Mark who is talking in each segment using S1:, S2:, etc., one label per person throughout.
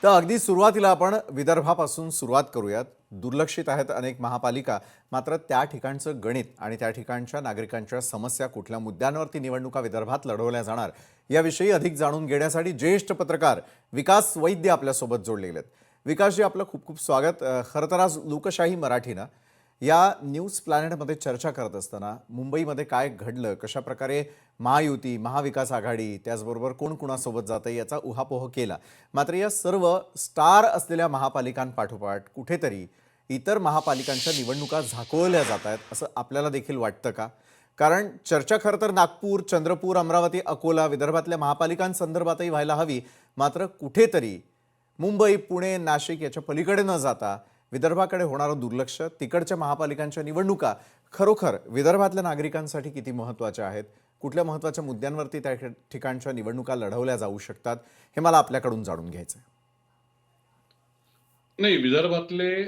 S1: तर अगदी सुरुवातीला आपण विदर्भापासून सुरुवात करूयात. दुर्लक्षित आहेत अनेक महापालिका, मात्र त्या ठिकाणचं गणित आणि त्या ठिकाणच्या नागरिकांच्या समस्या, कुठल्या मुद्द्यांवरती निवडणुका विदर्भात लढवल्या जाणार याविषयी अधिक जाणून घेण्यासाठी ज्येष्ठ पत्रकार विकास वैद्य आपल्यासोबत जोडलेले आहेत. विकासजी, आपलं खूप खूप स्वागत. खरं तर आज लोकशाही मराठीनं या न्यूज प्लॅनेटमध्ये चर्चा करत असताना मुंबईमध्ये काय घडलं, कशा प्रकारे महायुती, महाविकास आघाडी, त्याचबरोबर कोण कुणासोबत जातं याचा उहापोह केला. मात्र या सर्व स्टार असलेल्या महापालिकांपाठोपाठ कुठेतरी इतर महापालिकांच्या निवडणुका झाकोळल्या जात आहेत असं आपल्याला देखील वाटतं का? कारण चर्चा खरं तर नागपूर, चंद्रपूर, अमरावती, अकोला विदर्भातल्या महापालिकांसंदर्भातही व्हायला हवी. मात्र कुठेतरी मुंबई, पुणे, नाशिक याच्या पलीकडे न जाता विदर्भाकडे होणारं दुर्लक्ष, तिकडच्या महापालिकांच्या निवडणुका खरोखर विदर्भातल्या नागरिकांसाठी किती महत्त्वाच्या आहेत, कुठल्या महत्त्वाच्या मुद्द्यांवरती त्या ठिकाणच्या निवडणुका लढवल्या जाऊ शकतात, हे मला आपल्याकडून जाणून घ्यायचं आहे.
S2: नाही, विदर्भातले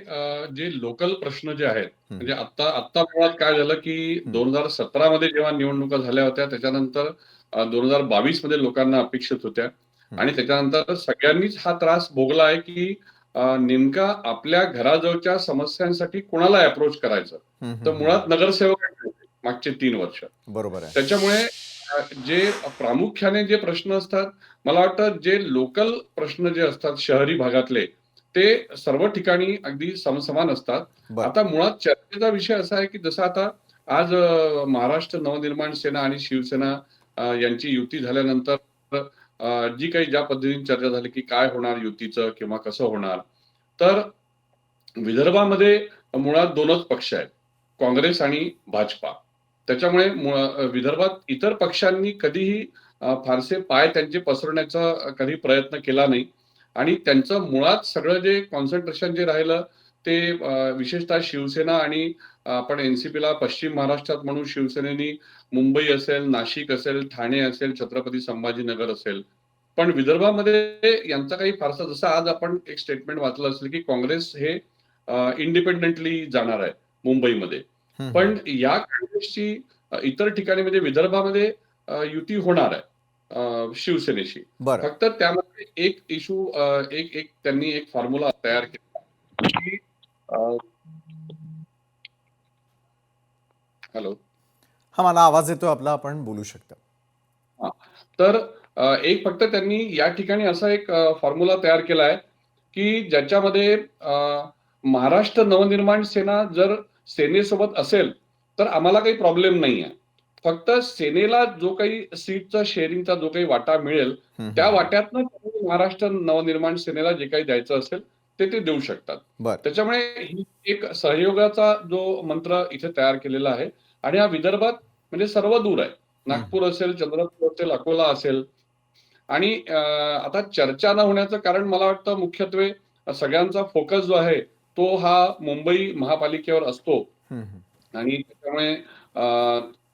S2: जे लोकल प्रश्न जे आहेत, म्हणजे आत्ता आत्ता मुळात काय झालं, की 2017 मध्ये जेव्हा निवडणुका झाल्या होत्या, त्याच्यानंतर 2022 मध्ये लोकांना अपेक्षित होत्या आणि त्याच्यानंतर सगळ्यांनीच हा त्रास भोगला आहे, की नेमका आपल्या घराजवळच्या समस्यांसाठी कोणाला अप्रोच करायचं. तर मुळात नगरसेवक मागचे 3 वर्ष.
S1: बरोबर आहे.
S2: त्याच्यामुळे जे प्रामुख्याने जे प्रश्न असतात, मला वाटतं जे लोकल प्रश्न जे असतात शहरी भागातले, ते सर्व ठिकाणी अगदी समसमान असतात.
S1: बरं.
S2: आता मुळात चर्चेचा विषय असा आहे, की जसं आता आज महाराष्ट्र नवनिर्माण सेना आणि शिवसेना यांची युती झाल्यानंतर जी काही ज्या पद्धतीने चर्चा झाली, की काय होणार युतीचं किंवा कसं होणार. तर विदर्भामध्ये मुळात 2च पक्ष आहेत, काँग्रेस आणि भाजपा. त्याच्यामुळे विदर्भात इतर पक्षांनी कधीही फारसे पाय त्यांचे पसरवण्याचा कधी प्रयत्न केला नाही आणि त्यांचं मुळात सगळं जे कॉन्सन्ट्रेशन जे राहिलं ते विशेषतः शिवसेना आणि आपण एनसीपीला पश्चिम महाराष्ट्रात म्हणून शिवसेनेनी मुंबई असेल, नाशिक असेल, ठाणे असेल, छत्रपती संभाजीनगर असेल. पण विदर्भामध्ये यांचा काही फारसा, जसं आज आपण एक स्टेटमेंट वाचलं असेल, की काँग्रेस हे इंडिपेंडेंटली जाणार आहे मुंबईमध्ये. पण या काँग्रेसची इतर ठिकाणी म्हणजे विदर्भामध्ये युती होणार आहे शिवसेनेशी.
S1: बरं.
S2: फक्त त्यामध्ये एक इश्यू, एक एक त्यांनी एक फॉर्म्युला तयार केला, की हॅलो.
S1: हा, मला आवाज येतो आपला, आपण बोलू शकता.
S2: हां. तर एक फक्त त्यांनी या ठिकाणी असा एक फॉर्म्युला तयार केला आहे, की ज्याच्यामध्ये महाराष्ट्र नवनिर्माण सेना जर सेनेसोबत असेल, तर आम्हाला काही प्रॉब्लेम नाहीये. फक्त सेनेला जो काही सीटचा शेअरिंगचा जो काही वाटा मिळेल, त्या वाट्यातनं महाराष्ट्र नवनिर्माण सेनेला जे काही द्यायचं असेल, ते देऊ शकतात.
S1: बरं.
S2: त्याच्यामुळे ही एक सहयोगाचा जो मंत्र इथे तयार केलेला आहे आणि हा विदर्भात म्हणजे सर्व दूर आहे. नागपूर असेल, चंद्रपूर असेल, अकोला असेल आणि आता चर्चा न होण्याचं कारण मला वाटतं मुख्यत्वे सगळ्यांचा फोकस जो आहे, तो हा मुंबई महापालिकेवर असतो आणि त्याच्यामुळे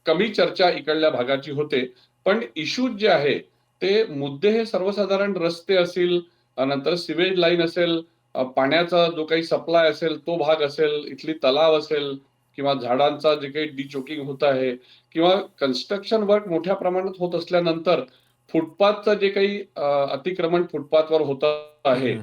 S2: कमी चर्चा इकडल्या भागाची होते. पण इश्यूज जे आहे, ते मुद्दे हे सर्वसाधारण रस्ते असतील, नंतर सिवेज लाईन असेल, पाण्याचा जो काही सप्लाय असेल, तो भाग असेल, इथली तलाव असेल किंवा झाडांचा जे काही डिचोकिंग होत आहे किंवा कन्स्ट्रक्शन वर्क मोठ्या प्रमाणात होत असल्यानंतर फुटपाथचं जे काही अतिक्रमण फुटपाथवर होतं आहे,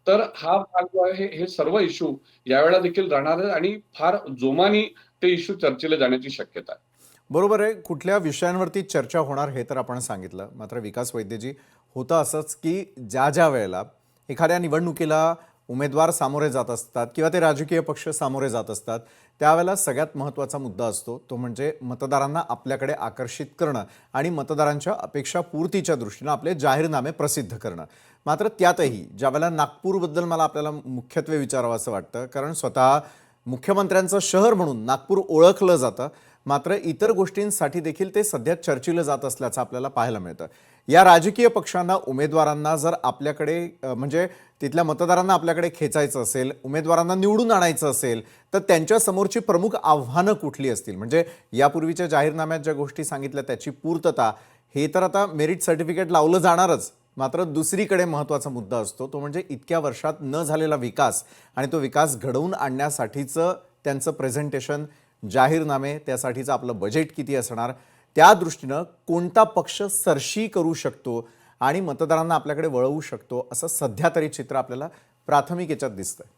S2: तर हा भाग जो आहे हे सर्व इश्यू यावेळेला देखील राहणार आहे आणि फार जोमाने ते इश्यू चर्चेला जाण्याची शक्यता आहे.
S1: बरोबर आहे. कुठल्या विषयांवरती चर्चा होणार हे तर आपण सांगितलं. मात्र विकास वैद्यजी, होतं असंच की ज्या ज्या वेळेला एखाद्या निवडणुकीला उमेदवार सामोरे जात असतात किंवा ते राजकीय पक्ष सामोरे जात असतात, त्यावेळेला सगळ्यात महत्त्वाचा मुद्दा असतो तो म्हणजे मतदारांना आपल्याकडे आकर्षित करणं आणि मतदारांच्या अपेक्षा पूर्तीच्या दृष्टीनं आपले जाहीरनामे प्रसिद्ध करणं. मात्र त्यातही ज्यावेळेला नागपूरबद्दल मला आपल्याला मुख्यत्वे विचारावं असं वाटतं, कारण स्वतः मुख्यमंत्र्यांचं शहर म्हणून नागपूर ओळखलं जातं. मात्र इतर गोष्टींसाठी देखील ते सध्या चर्चिलं जात असल्याचं आपल्याला पाहायला मिळतं. या राजकीय पक्षांना, उमेदवारांना जर आपल्याकडे म्हणजे तिथल्या मतदारांना आपल्याकडे खेचायचं असेल, उमेदवारांना निवडून आणायचं असेल, तर त्यांच्या समोरची प्रमुख आव्हानं कुठली असतील? म्हणजे यापूर्वीच्या जाहीरनाम्यात ज्या गोष्टी सांगितल्या त्याची पूर्तता, हे तर आता मेरिट सर्टिफिकेट लावलं जाणारच. मात्र दुसरीकडे महत्त्वाचा मुद्दा असतो तो म्हणजे इतक्या वर्षात न झालेला विकास आणि तो विकास घडवून आणण्यासाठीचं त्यांचं प्रेझेंटेशन, जाहीरनामे, त्यासाठीचं आपलं बजेट किती असणार, त्या दृष्टीनं कोणता पक्ष सरशी करू शकतो आणि मतदारांना आपल्याकडे वळवू शकतो, असं सध्या तरी चित्र आपल्याला प्राथमिक याच्यात दिसतंय?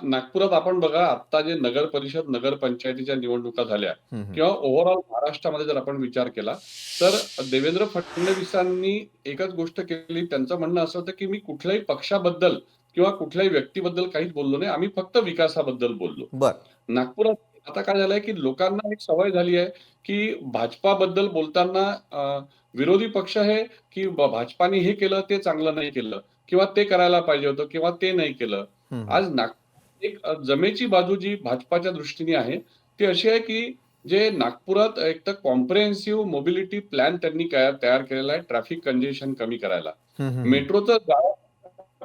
S2: नागपुरात आपण बघा आत्ता जे नगर परिषद, नगरपंचायतीच्या निवडणुका झाल्या
S1: हं, हं.
S2: किंवा ओव्हरऑल महाराष्ट्रामध्ये जर आपण विचार केला, तर देवेंद्र फडणवीसांनी एकच गोष्ट केली. त्यांचं म्हणणं असं होतं, की मी कुठल्याही पक्षाबद्दल किंवा कुठल्याही व्यक्तीबद्दल काहीच बोललो नाही. आम्ही फक्त विकासाबद्दल बोललो.
S1: बरं.
S2: नागपुरात आता काय झालंय, की लोकांना एक सवय झाली आहे, की भाजपाबद्दल बोलताना विरोधी पक्ष हे, की भाजपाने हे केलं, ते चांगलं नाही केलं किंवा ते करायला पाहिजे होतं किंवा ते नाही केलं.
S1: हं, हं.
S2: आज एक जमेची बाजू जी भाजपाच्या दृष्टीने आहे, ती अशी आहे, की जे नागपुरात एक तर कॉम्प्रिहेन्सिव्ह मोबिलिटी प्लॅन त्यांनी तयार केलेला आहे, ट्रॅफिक कंजेशन कमी करायला.
S1: हं, हं, हं.
S2: मेट्रोचं जाळं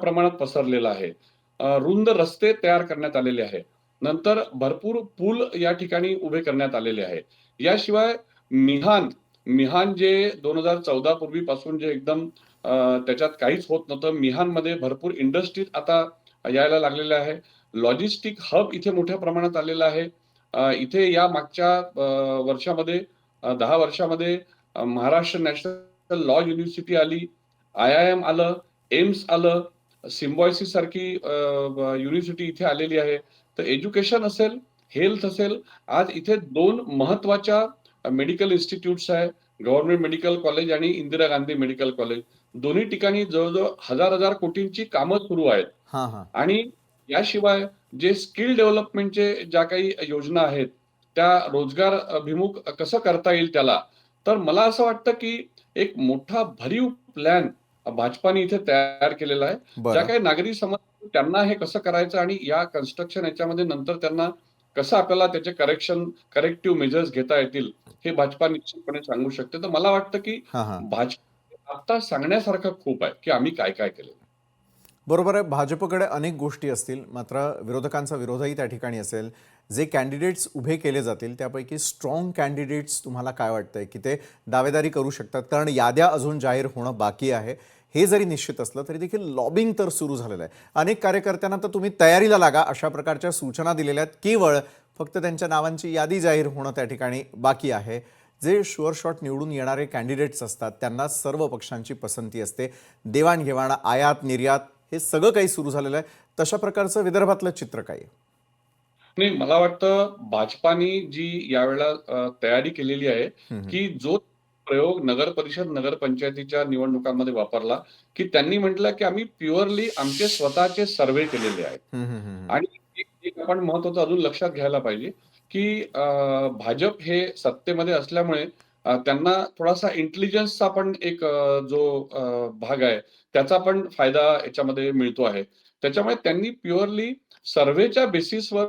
S2: प्रमाणात पसरलेलं आहे. रुंद रस्ते तयार करण्यात आलेले आहे. नंतर भरपूर पूल या ठिकाणी उभे करण्यात आलेले आहे. याशिवाय मिहान, मिहान जे 2014 पूर्वीपासून जे एकदम त्याच्यात काहीच होत नव्हतं. मिहानमध्ये भरपूर इंडस्ट्रीज आता यायला लागलेल्या आहे. लॉजिस्टिक हब इथे मोठ्या प्रमाणात आलेला आहे. इथे या मागच्या वर्षामध्ये 10 वर्षामध्ये महाराष्ट्र नॅशनल लॉ युनिव्हर्सिटी आली, IIM आलं, एम्स आलं, सिम्बायोसिस सारखी युनिव्हर्सिटी इथे आलेली आहे. तर एज्युकेशन असेल, हेल्थ असेल, आज इथे 2 महत्त्वाच्या मेडिकल इन्स्टिट्यूट्स आहे. गव्हर्नमेंट मेडिकल कॉलेज आणि इंदिरा गांधी मेडिकल कॉलेज. दोन्ही ठिकाणी जवळ-जवळ हजार-हजार कोटींची कामं सुरू आहेत.
S1: हां, हां.
S2: आणि याशिवाय जे स्किल डेव्हलपमेंटचे ज्या काही योजना आहेत, त्या रोजगार अभिमुख कसं करता येईल त्याला. तर मला असं वाटतं, की एक मोठा भरीव प्लॅन भाजपाने इथे तयार केलेला आहे. ज्या
S1: बरं.
S2: काही नागरी समस्या त्यांना हे कसं करायचं आणि या कन्स्ट्रक्शन याच्यामध्ये नंतर त्यांना कसं आपल्याला त्याचे करेक्टिव्ह मेजर्स घेता येतील, हे भाजपा निश्चितपणे सांगू शकते. तर मला वाटतं, की
S1: हां, हां.
S2: भाजप आता सांगण्यासारखं खूप आहे, की आम्ही काय-काय केलेलं.
S1: बरोबर आहे. भाजपकडे अनेक गोष्टी असतील, मात्र विरोधकांचा विरोधही त्या ठिकाणी असेल. जे कॅन्डिडेट्स उभे केले जातील, त्यापैकी स्ट्रॉंग कॅन्डिडेट्स तुम्हाला काय वाटतंय, की ते दावेदारी करू शकतात? कारण याद्या अजून जाहीर होणं बाकी आहे. हे जरी निश्चित असलं, तरी देखील लॉबिंग तर सुरू झालेलं आहे. अनेक कार्यकर्त्यांना तर तुम्ही तयारीला लागा, अशा प्रकारच्या सूचना दिलेल्या आहेत. केवळ फक्त त्यांच्या नावांची यादी जाहीर होणं त्या ठिकाणी बाकी आहे. जे शुअर शॉट निवडून येणारे कॅन्डिडेट्स असतात, त्यांना सर्व पक्षांची पसंती असते. देवाणघेवाण, आयात, निर्यात हे सगळं काही सुरू झालेलं आहे. तशा प्रकारचं विदर्भातलं चित्र काय आहे?
S2: नाही, मला वाटतं भाजपाने जी यावेळेला तयारी केलेली आहे,
S1: हं, हं.
S2: की जो प्रयोग नगर परिषद, नगरपंचायतीच्या निवडणुकांमध्ये वापरला, की त्यांनी म्हटलं, की आम्ही प्युअरली आमचे स्वतःचे सर्व्हे केलेले आहेत.
S1: हं, हं, हं, हं.
S2: आणि एक एक आपण महत्त्वाचं अजून लक्षात घ्यायला पाहिजे, की भाजप हे सत्तेमध्ये असल्यामुळे त्यांना थोडासा इंटेलिजन्सचा पण एक जो भाग आहे, त्याचा पण फायदा याच्यामध्ये मिळतो आहे. त्याच्यामुळे त्यांनी प्युअरली सर्व्हेच्या बेसिसवर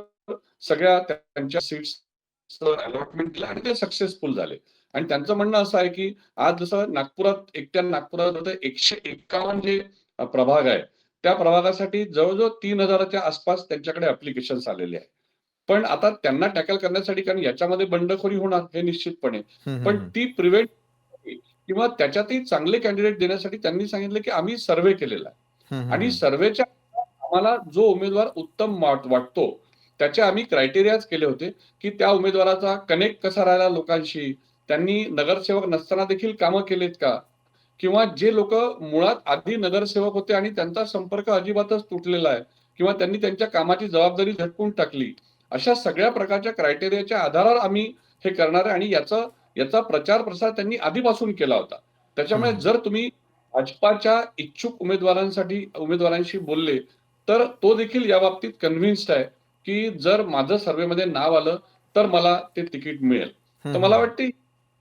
S2: सगळ्या त्यांच्या सीट्सचं अलॉटमेंट दिलं आणि ते सक्सेसफुल झाले. आणि त्यांचं म्हणणं असं आहे, की आज जसं एकट्या नागपुरात 151 जे प्रभाग आहे, त्या प्रभागासाठी जवळ-जवळ 3,000 च्या आसपास त्यांच्याकडे ॲप्लिकेशन्स आलेले आहेत. पण आता त्यांना टॅकल करण्यासाठी कारण याच्यामध्ये बंडखोरी होणार हे निश्चितपणे.
S1: हं, हं,
S2: पण
S1: हं.
S2: ती प्रिव्हेंट किंवा त्याच्यातही चांगले कॅन्डिडेट देण्यासाठी त्यांनी सांगितलं, की आम्ही सर्व्हे केलेला आहे.
S1: हं, हं,
S2: आणि
S1: हं.
S2: सर्व्हेच्या आम्हाला जो उमेदवार उत्तम वाटतो, त्याचे आम्ही क्रायटेरियाज केले होते, की त्या उमेदवाराचा कनेक्ट कसा राहिला लोकांशी, त्यांनी नगरसेवक नसताना देखील कामं केलीत का? किंवा जे लोकं मुळात आधी नगरसेवक होते आणि त्यांचा संपर्क अजिबातच तुटलेला आहे किंवा त्यांनी त्यांच्या कामाची जबाबदारी झटकून टाकली. अशा सगळ्या प्रकारच्या क्रायटेरियाच्या आधारावर आम्ही हे करणार आहे आणि याचा प्रचार-प्रसार त्यांनी आधीपासून केला होता.
S1: हं,
S2: त्याच्यामुळे
S1: हं.
S2: जर तुम्ही भाजपाच्या इच्छुक उमेदवारांशी बोलले, तर तो देखील याबाबतीत कन्व्हिन्स्ड आहे, की जर माझं सर्व्हेमध्ये नाव आलं, तर मला ते तिकीट मिळेल.
S1: हं,
S2: तर
S1: हं,
S2: मला
S1: हं.
S2: वाटते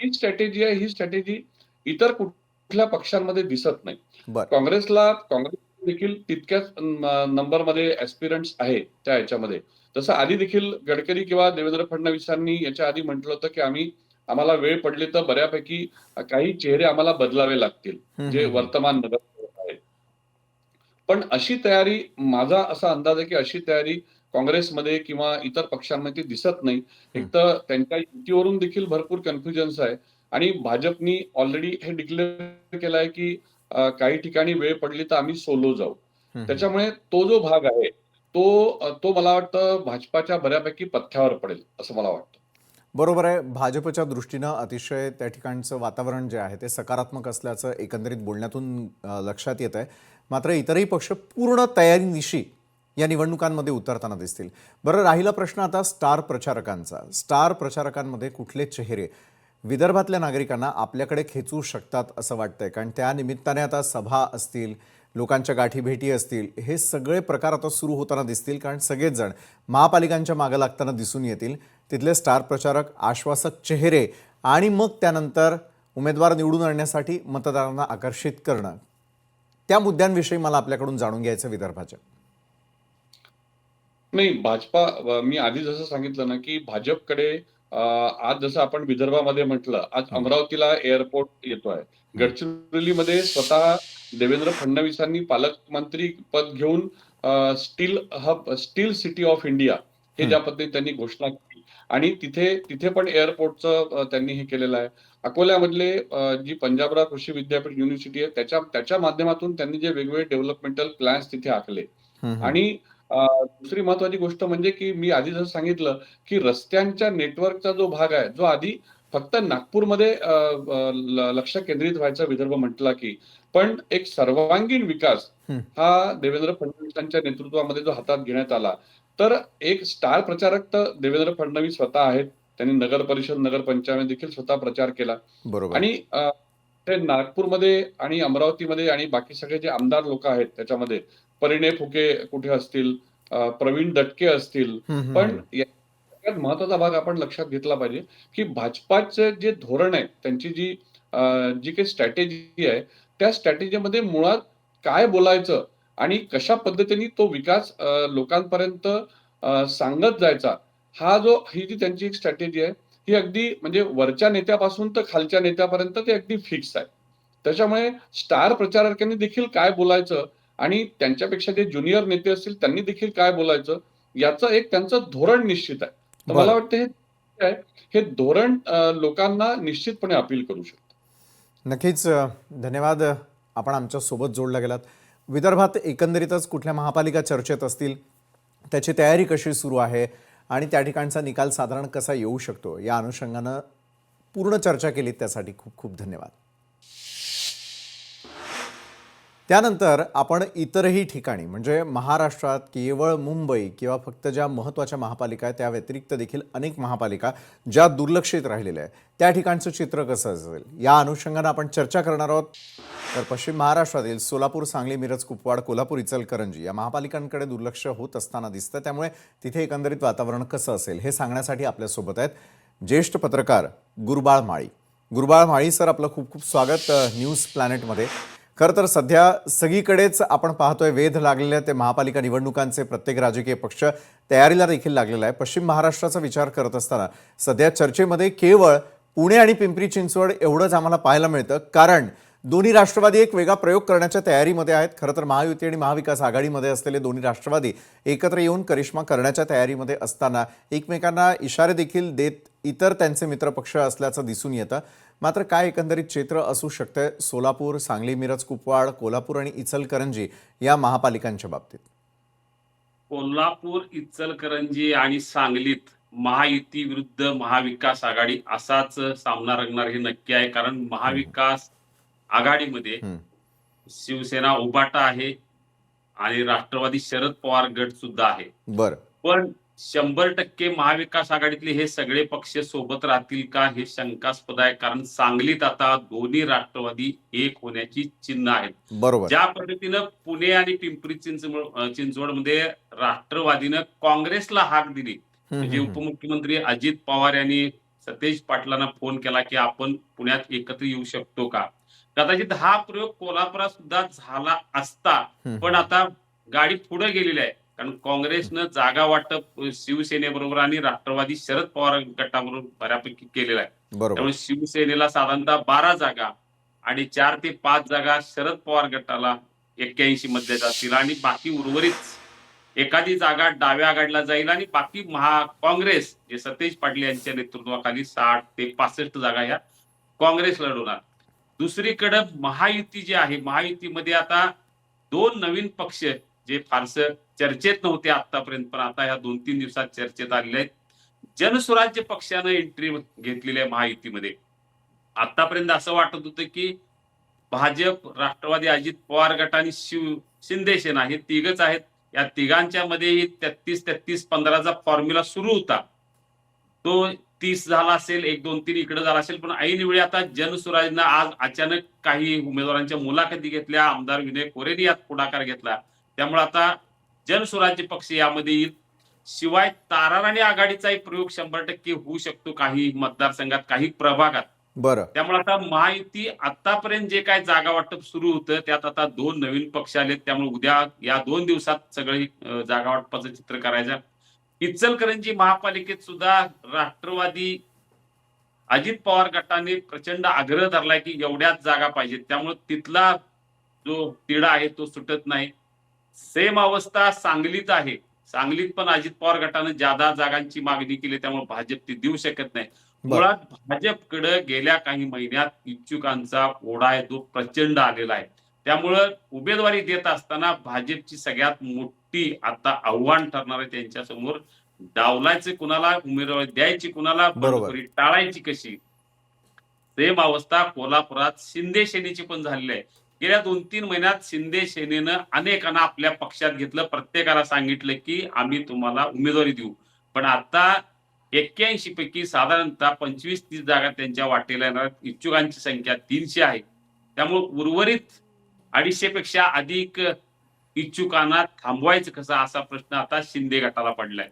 S2: ही स्ट्रॅटेजी आहे, ही स्ट्रॅटेजी इतर कुठल्या पक्षांमध्ये दिसत नाही.
S1: बरं.
S2: काँग्रेस देखील तितक्याच नंबरमध्ये ॲस्पिरंट्स आहे त्या ह्याच्यामध्ये. जसं आधी देखील गडकरी किंवा देवेंद्र फडणवीसांनी याच्या आधी म्हटलं होतं, की आम्हाला वेळ पडली तर बऱ्यापैकी काही चेहरे आम्हाला बदलावे लागतील,
S1: हं,
S2: जे
S1: हं, हं.
S2: वर्तमान नगरसेवक आहेत. पण अशी तयारी माझा असा अंदाज आहे, की अशी तयारी काँग्रेसमध्ये किंवा इतर पक्षांमध्ये दिसत नाही.
S1: हं.
S2: एक तर त्यांच्या युतीवरून देखील भरपूर कन्फ्युजन्स आहे आणि भाजपनी ऑलरेडी हे डिक्लेअर केलं आहे, की काही ठिकाणी वेळ पडली तर आम्ही सोलो जाऊ.
S1: हं, हं.
S2: त्याच्यामुळे तो जो भाग आहे, तो मला वाटतं भाजपाच्या बऱ्यापैकी पथ्यावर पडेल, असं मला वाटतं.
S1: बरोबर आहे. भाजपच्या दृष्टीनं अतिशय त्या ठिकाणचं वातावरण जे आहे ते सकारात्मक असल्याचं एकंदरीत बोलण्यातून लक्षात येत आहे. मात्र इतरही पक्ष पूर्ण तयारीनिशी या निवडणुकांमध्ये उतरताना दिसतील. बरं, राहिला प्रश्न आता स्टार प्रचारकांचा. स्टार प्रचारकांमध्ये कुठले चेहरे विदर्भातल्या नागरिकांना आपल्याकडे खेचू शकतात असं वाटतंय? कारण त्या निमित्ताने आता सभा असतील, लोकांच्या गाठीभेटी असतील, हे सगळे प्रकार आता सुरू होताना दिसतील. कारण सगळेच जण महापालिकांच्या मागं लागताना दिसून येतील. तिथले स्टार प्रचारक, आश्वासक चेहरे आणि मग त्यानंतर उमेदवार निवडून आणण्यासाठी मतदारांना आकर्षित करणं, त्या मुद्द्यांविषयी मला आपल्याकडून जाणून घ्यायचं विदर्भाच्या.
S2: नाही, भाजपा मी आधी जसं सांगितलं ना, की भाजपकडे आज जसं आपण विदर्भामध्ये म्हटलं, आज
S1: हं,
S2: अमरावतीला एअरपोर्ट येतोय.
S1: हं,
S2: गडचिरोलीमध्ये स्वतः देवेंद्र फडणवीसांनी पालकमंत्री पद घेऊन स्टील सिटी ऑफ इंडिया हे
S1: हं.
S2: ज्या पद्धतीने त्यांनी घोषणा केली आणि तिथे तिथे पण एअरपोर्टचं त्यांनी हे केलेलं आहे. अकोल्यामधले जी पंजाबराव कृषी विद्यापीठ युनिव्हर्सिटी आहे त्याच्या त्याच्या माध्यमातून त्यांनी जे वेगवेगळे डेव्हलपमेंटल प्लॅन्स तिथे आखले
S1: हं, हं.
S2: आणि दुसरी महत्वाची गोष्ट म्हणजे की मी आधी जसं सांगितलं, की रस्त्यांच्या नेटवर्कचा जो भाग आहे, जो आधी फक्त नागपूरमध्ये अ, अ, लक्ष केंद्रित व्हायचा विदर्भ म्हटला की, पण एक सर्वांगीण विकास
S1: हं.
S2: हा देवेंद्र फडणवीसांच्या नेतृत्वामध्ये जो हातात घेण्यात आला, तर एक स्टार प्रचारक तर देवेंद्र फडणवीस स्वतः आहेत. त्यांनी नगर परिषद, नगरपंचायत देखील स्वतः प्रचार केला
S1: बरोबर.
S2: आणि ते नागपूरमध्ये आणि अमरावतीमध्ये आणि बाकी सगळे जे आमदार लोकं आहेत त्याच्यामध्ये परिणय फुके कुठे असतील, प्रवीण दटके असतील.
S1: हं, हं,
S2: पण
S1: हं.
S2: या सगळ्यात महत्त्वाचा भाग आपण लक्षात घेतला पाहिजे, की भाजपाचं जे धोरण आहे, त्यांची जी काही स्ट्रॅटेजी आहे, त्या स्ट्रॅटेजीमध्ये मुळात काय बोलायचं आणि कशा पद्धतीने तो विकास लोकांपर्यंत सांगत जायचा, ही जी त्यांची एक स्ट्रॅटेजी आहे, ही अगदी म्हणजे वरच्या नेत्यापासून तर खालच्या नेत्यापर्यंत ते अगदी फिक्स आहे. त्याच्यामुळे स्टार प्रचारकांनी देखील काय बोलायचं आणि त्यांच्यापेक्षा जे ज्युनियर नेते असतील त्यांनी देखील काय बोलायचं, याचं एक त्यांचं धोरण निश्चित आहे. तर मला
S1: बरं.
S2: वाटतं हे धोरण लोकांना निश्चितपणे अपील करू शकतं.
S1: नक्कीच धन्यवाद. आपण आमच्यासोबत जोडला गेलात. विदर्भात एकंदरीतच कुठल्या महापालिका चर्चेत असतील, त्याची तयारी कशी सुरू आहे आणि त्या ठिकाणचा निकाल साधारण कसा येऊ शकतो, या अनुषंगानं पूर्ण चर्चा केली. त्यासाठी खूप खूप धन्यवाद. त्यानंतर आपण इतरही ठिकाणी म्हणजे महाराष्ट्रात केवळ मुंबई किंवा फक्त ज्या महत्त्वाच्या महापालिका आहेत त्या व्यतिरिक्त देखील अनेक महापालिका ज्या दुर्लक्षित राहिलेल्या आहेत, त्या ठिकाणचं चित्र कसं असेल, या अनुषंगानं आपण चर्चा करणार आहोत. तर पश्चिम महाराष्ट्रातील सोलापूर, सांगली, मिरज, कुपवाड, कोल्हापूर, इचलकरंजी या महापालिकांकडे दुर्लक्ष होत असताना दिसतं. त्यामुळे तिथे एकंदरीत वातावरण कसं असेल हे सांगण्यासाठी आपल्यासोबत आहेत ज्येष्ठ पत्रकार गुरुबाळ माळी. गुरुबाळ माळी सर, आपलं खूप खूप स्वागत न्यूज प्लॅनेटमध्ये. खरं तर सध्या सगळीकडेच आपण पाहतोय वेध लागलेले ते महापालिका निवडणुकांचे. प्रत्येक राजकीय पक्ष तयारीला देखील लागलेला आहे. पश्चिम महाराष्ट्राचा विचार करत असताना सध्या चर्चेमध्ये केवळ पुणे आणि पिंपरी चिंचवड एवढंच आम्हाला पाहायला मिळतं. कारण दोन्ही राष्ट्रवादी एक वेगळा प्रयोग करण्याच्या तयारीमध्ये आहेत. खरं तर महायुती आणि महाविकास आघाडीमध्ये असलेले दोन्ही राष्ट्रवादी एकत्र येऊन करिश्मा करण्याच्या तयारीमध्ये असताना एकमेकांना इशारे देखील देत इतर त्यांचे मित्रपक्ष असल्याचं दिसून येतं. मात्र काय एकंदरीत चित्र असू शकतं सोलापूर, सांगली, मिरज, कुपवाड, कोल्हापूर आणि इचलकरंजी या महापालिकांच्या बाबतीत?
S3: कोल्हापूर, इचलकरंजी आणि सांगलीत महायुती विरुद्ध महाविकास आघाडी असाच सामना रंगणार हे नक्की आहे. कारण
S1: हं,
S3: महाविकास आघाडीमध्ये
S1: हं.
S3: शिवसेना उभाटा आहे आणि राष्ट्रवादी शरद पवार गट सुद्धा आहे.
S1: बरं.
S3: पण 100% महाविकास आघाडीतले हे सगळे पक्ष सोबत राहतील का हे शंकास्पद आहे. कारण सांगलीत आता दोन्ही राष्ट्रवादी एक होण्याची चिन्ह आहेत.
S1: बरोबर.
S3: ज्या पद्धतीनं पुणे आणि पिंपरी चिंचवडमध्ये राष्ट्रवादीनं काँग्रेसला हाक दिली,
S1: हं,
S3: म्हणजे
S1: हं, हं.
S3: उपमुख्यमंत्री अजित पवार यांनी सतेज पाटलांना फोन केला की आपण पुण्यात एकत्र येऊ शकतो का? कदाचित हा प्रयोग कोल्हापुरात सुद्धा झाला असता,
S1: हं,
S3: पण
S1: हं.
S3: आता गाडी पुढे गेलेली आहे. कारण काँग्रेसनं जागा वाटप शिवसेनेबरोबर आणि राष्ट्रवादी शरद पवार गटाबरोबर बऱ्यापैकी केलेलं आहे.
S1: बरोबर.
S3: त्यामुळे शिवसेनेला साधारणतः 12 जागा आणि 4 ते 5 जागा शरद पवार गटाला 81 मध्ये जातील आणि बाकी उर्वरित एखादी जागा डाव्या आघाडीला जाईल आणि बाकी काँग्रेस जे सतेज पाटील यांच्या नेतृत्वाखाली 60 ते 65 जागा ह्या काँग्रेस लढवणार. दुसरीकडे महायुती जी आहे, महायुतीमध्ये आता 2 नवीन पक्ष जे फारसं चर्चेत नव्हते आतापर्यंत, पण आता ह्या 2-3 दिवसात चर्चेत आलेले आहेत. जनसुराज्य पक्षानं एंट्री घेतलेली आहे महायुतीमध्ये. आतापर्यंत असं वाटत होतं की भाजप, राष्ट्रवादी, अजित पवार गट आणि शिंदे सेना हे तिघच आहेत. या तिघांच्या मध्येही 33-33 15चा फॉर्म्युला सुरू होता. तो 30 झाला असेल, 1 2 3 इकडे झाला असेल, पण ऐनवेळी आता जनसुराजनं आज अचानक काही उमेदवारांच्या मुलाखती घेतल्या. आमदार विनय कोरेंनी यात पुढाकार घेतला. त्यामुळे आता जनसुराज्य पक्ष यामध्ये येईल. शिवाय ताराराणी आघाडीचाही प्रयोग 100% होऊ शकतो काही मतदारसंघात, काही प्रभागात.
S1: बरं.
S3: त्यामुळे आता महायुती आतापर्यंत जे काय जागा वाटप सुरू होतं त्यात आता 2 नवीन पक्ष आलेत. त्यामुळे उद्या या 2 दिवसात सगळी जागा वाटपाचं चित्र करायचं. इचलकरंजी महापालिकेत सुद्धा राष्ट्रवादी, अजित पवार गटाने प्रचंड आग्रह धरलाय की एवढ्याच जागा पाहिजेत. त्यामुळे तिथला जो तिढा आहे तो सुटत नाही. सेम अवस्था सांगलीत आहे. सांगलीत पण अजित पवार गटानं जादा जागांची मागणी केली, त्यामुळे भाजप ती देऊ शकत नाही. मुळात भाजपकडे गेल्या काही महिन्यात इच्छुकांचा ओढा आहे तो प्रचंड आलेला आहे. त्यामुळं उमेदवारी देत असताना भाजपची सगळ्यात मोठी आता आव्हान ठरणार आहे त्यांच्या समोर. डावलायचं कुणाला, उमेदवारी द्यायची कुणाला, बंडखोरी टाळायची कशी. सेम अवस्था कोल्हापुरात शिंदे सेनेची पण झालेली आहे. गेल्या 2-3 महिन्यात शिंदे सेनेनं अनेकांना आपल्या पक्षात घेतलं, प्रत्येकाला सांगितलं की आम्ही तुम्हाला उमेदवारी देऊ. पण आता 81 पैकी साधारणतः 25-30 जागा त्यांच्या वाटेला येणार. इच्छुकांची संख्या 300 आहे. त्यामुळे उर्वरित 250 पेक्षा अधिक इच्छुकांना थांबवायचं कसं, असा प्रश्न आता शिंदे गटाला पडलाय.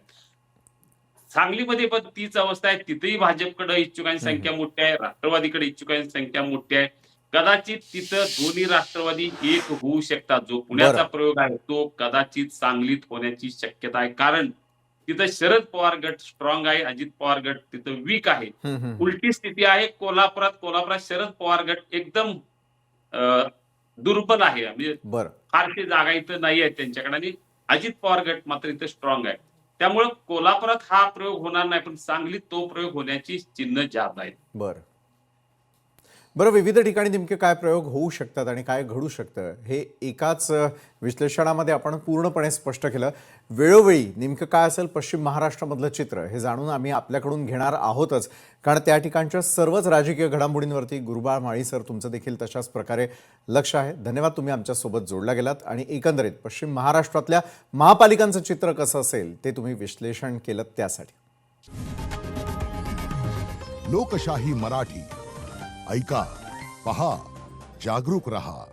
S3: सांगलीमध्ये पण तीच अवस्था आहे. तिथेही भाजपकडे इच्छुकांची संख्या मोठी आहे, राष्ट्रवादीकडे इच्छुकांची संख्या मोठी आहे. कदाचित तिथं दोन्ही राष्ट्रवादी एक होऊ शकतात. जो पुण्याचा प्रयोग आहे तो कदाचित सांगलीत होण्याची शक्यता आहे. कारण तिथं शरद पवार गट स्ट्रॉंग आहे, अजित पवार गट तिथं वीक आहे. उलटी स्थिती आहे कोल्हापुरात शरद पवार गट एकदम दुर्बल आहे. म्हणजे फारशी जागा इथं नाही आहेत त्यांच्याकडे, आणि अजित पवार गट मात्र इथं स्ट्रॉंग आहे. त्यामुळे कोल्हापुरात हा प्रयोग होणार नाही, पण सांगलीत तो प्रयोग होण्याची चिन्ह जास्त आहेत.
S1: बरं, विविध ठिकाणी नेमके काय प्रयोग होऊ शकतात आणि काय घडू शकतं हे एकाच विश्लेषणामध्ये आपण पूर्णपणे स्पष्ट केलं. वेळोवेळी नेमकं काय असेल पश्चिम महाराष्ट्रामधलं चित्र हे जाणून आम्ही आपल्याकडून घेणार आहोतच, कारण त्या ठिकाणच्या सर्वच राजकीय घडामोडींवरती गुरुबाळ माळी सर तुमचं देखील तशाच प्रकारे लक्ष आहे. धन्यवाद, तुम्ही आमच्यासोबत जोडला गेलात आणि एकंदरीत पश्चिम महाराष्ट्रातल्या महापालिकांचं चित्र कसं असेल ते तुम्ही विश्लेषण केलं त्यासाठी.
S4: लोकशाही मराठी ऐका, पहा, जागरूक रहा.